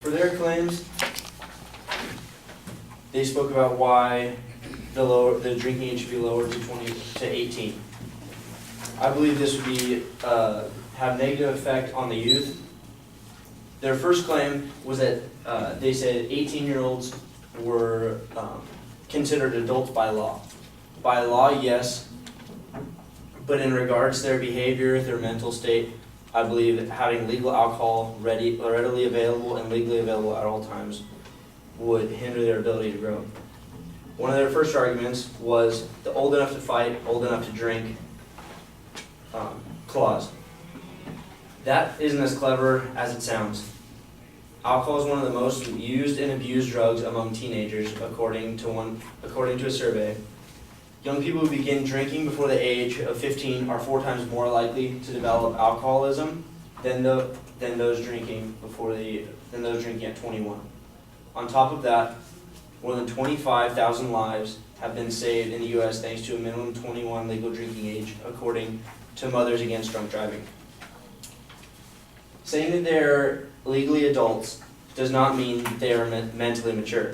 For their claims, they spoke about why the drinking age should be lowered to 18. I believe this would be have negative effect on the youth. Their first claim was that they said 18-year-olds were considered adults by law. By law, yes, but in regards to their behavior, their mental state, I believe that having legal alcohol readily available and legally available at all times would hinder their ability to grow. One of their first arguments was the old enough to fight, old enough to drink clause. That isn't as clever as it sounds. Alcohol is one of the most used and abused drugs among teenagers, according to a survey. Young people who begin drinking before the age of 15 are 4 times more likely to develop alcoholism than those drinking at 21. On top of that, more than 25,000 lives have been saved in the U.S. thanks to a minimum 21 legal drinking age, according to Mothers Against Drunk Driving. Saying that they're legally adults does not mean they are mentally mature.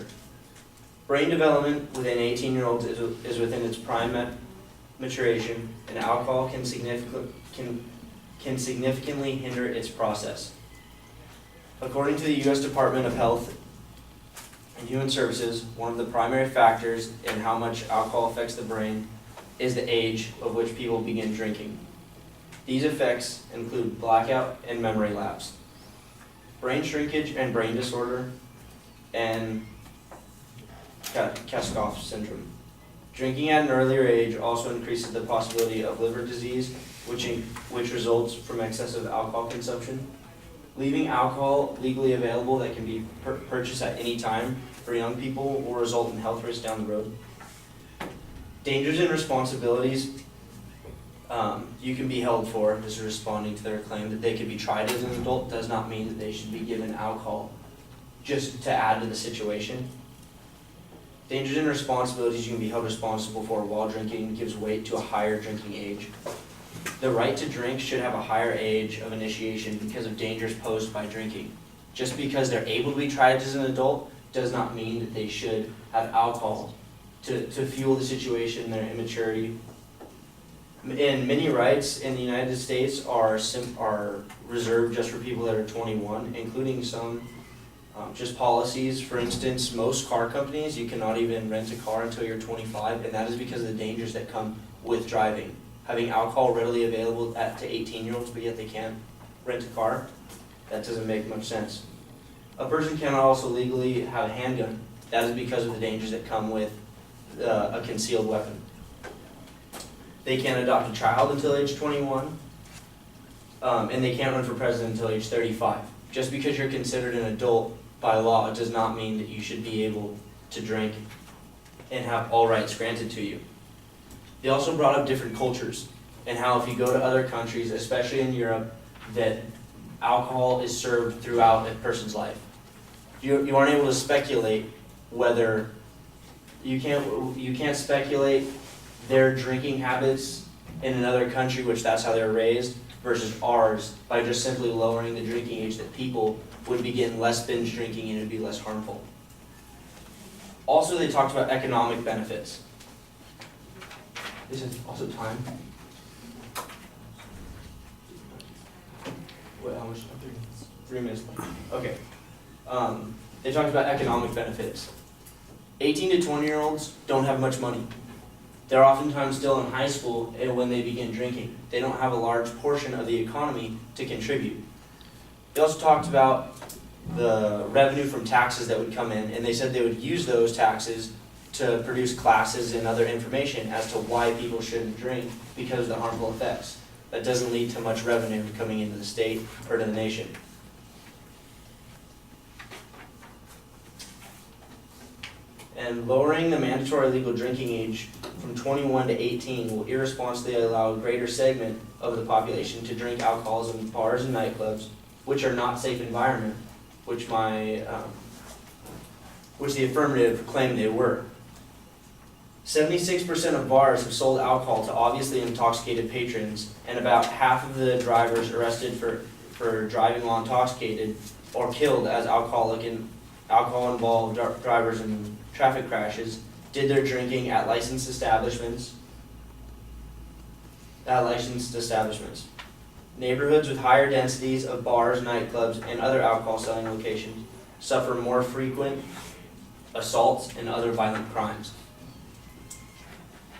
Brain development within 18-year-olds is within its prime maturation, and alcohol can significantly hinder its process. According to the U.S. Department of Health and Human Services, one of the primary factors in how much alcohol affects the brain is the age of which people begin drinking. These effects include blackout and memory lapse, brain shrinkage and brain disorder, and Korsakoff syndrome. Drinking at an earlier age also increases the possibility of liver disease, which results from excessive alcohol consumption. Leaving alcohol legally available that can be purchased at any time for young people will result in health risks down the road. Dangers and responsibilities you can be held for is responding to their claim that they could be tried as an adult does not mean that they should be given alcohol just to add to the situation. Dangers and responsibilities you can be held responsible for while drinking gives weight to a higher drinking age. The right to drink should have a higher age of initiation because of dangers posed by drinking. Just because they're able to be tried as an adult does not mean that they should have alcohol to fuel the situation, their immaturity. And many rights in the United States are reserved just for people that are 21, including some just policies. For instance, most car companies, you cannot even rent a car until you're 25, and that is because of the dangers that come with driving. Having alcohol readily available to 18-year-olds, but yet they can't rent a car, that doesn't make much sense. A person cannot also legally have a handgun. That is because of the dangers that come with a concealed weapon. They can't adopt a child until age 21, and they can't run for president until age 35. Just because you're considered an adult by law does not mean that you should be able to drink and have all rights granted to you. They also brought up different cultures and how if you go to other countries, especially in Europe, that alcohol is served throughout a person's life. You aren't able to speculate whether you can't speculate their drinking habits in another country, which that's how they're raised, versus ours, by just simply lowering the drinking age, that people would begin less binge drinking and it would be less harmful. Also, they talked about economic benefits. This is also time. Wait, how much time? 3 minutes. Okay. They talked about economic benefits. 18 to 20-year-olds don't have much money. They're oftentimes still in high school when they begin drinking. They don't have a large portion of the economy to contribute. They also talked about the revenue from taxes that would come in, and they said they would use those taxes to produce classes and other information as to why people shouldn't drink because of the harmful effects. That doesn't lead to much revenue coming into the state or to the nation. And lowering the mandatory legal drinking age from 21 to 18 will irresponsibly allow a greater segment of the population to drink alcohols in bars and nightclubs, which are not safe environment, which the affirmative claimed they were. 76% of bars have sold alcohol to obviously intoxicated patrons, and about half of the drivers arrested for driving while intoxicated or killed as alcohol-involved drivers in traffic crashes did their drinking at licensed establishments. Neighborhoods with higher densities of bars, nightclubs, and other alcohol selling locations suffer more frequent assaults and other violent crimes.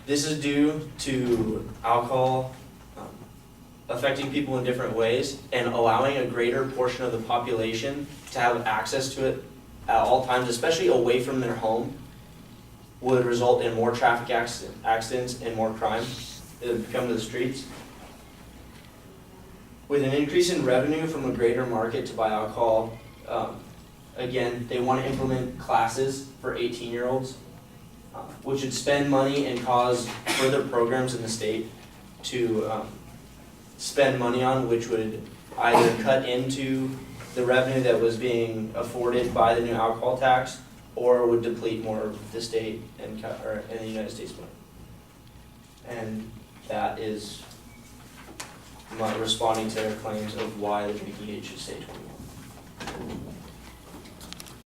This is due to alcohol affecting people in different ways and allowing a greater portion of the population to have access to it at all times, especially away from their home, would result in more traffic accidents and more crime that would come to the streets. With an increase in revenue from a greater market to buy alcohol, again, they want to implement classes for 18-year-olds, which would spend money and cause further programs in the state to spend money on, which would either cut into the revenue that was being afforded by the new alcohol tax, or would deplete more of the state and the United States money. And that is my responding to their claims of why the drinking age should stay 21.